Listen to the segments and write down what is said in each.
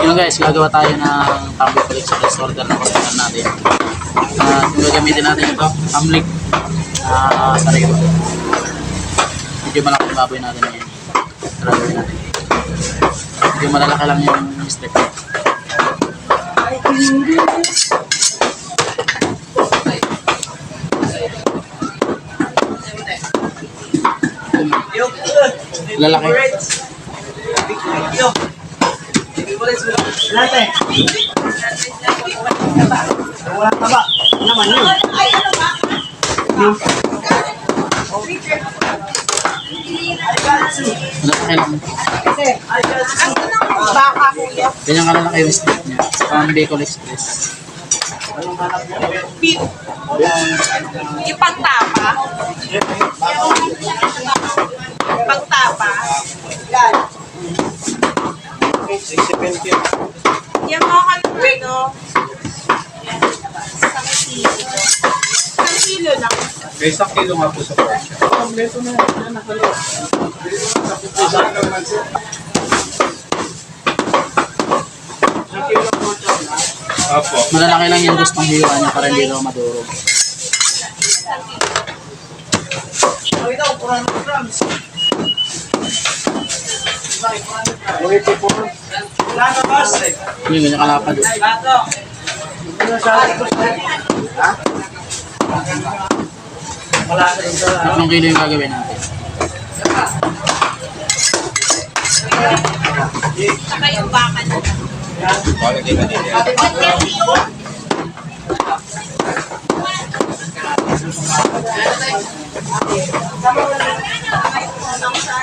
Ngayon guys, gagawa tayo ng Pambicol Express order na customer natin. Yung gagamitin natin ito, Hamlik Sariwa. Medyo malaki yung baboy natin ngayon. Tara gawin natin. Medyo malalaki lang yung strip. Lalaki. Wala ka ba? Naman yun. Malaki lang. Baka kuya. Ganyan kalalaki yung strip niya. Pambicol Express. Beef. Ipagtapa. Ipagtapa. Yan. 670. Yan mo ka ng ano. Isang kilo. Isang kilo lang. May isang kilo nga po sa Porsche. Kompleto na yan. Nakalawa. Apo. Malalaki lang yung gustong hiwa niya para hindi daw madurog. Yung ganyan kalapad. Tatlong kilo yung gagawin natin. Saka yung baka na.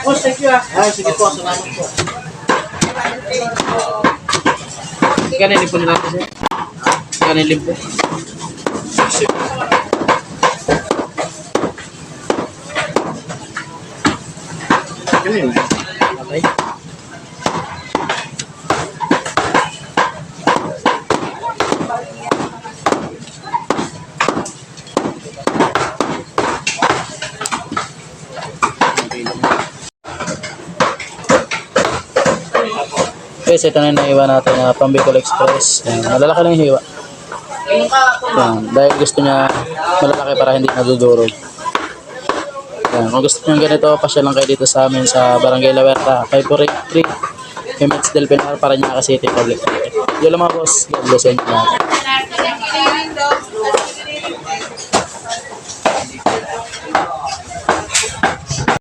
Oh, thank you. Ay, sige po. Salamat po. Ganun po natin siya. Ganun po. Ganun. Okay. Guys, ito na yung naiwa natin na Pambicol Express. Ayan, malalaki lang yung hiwa. Ayan, dahil gusto niya malalaki para hindi nadudurog. Ayan, kung gusto niyo ganito, pasya lang kayo dito sa amin sa Barangay La Huerta, 543 Emets del Pinar, Parañaque City, Public. Yun lang mga boss. God bless you.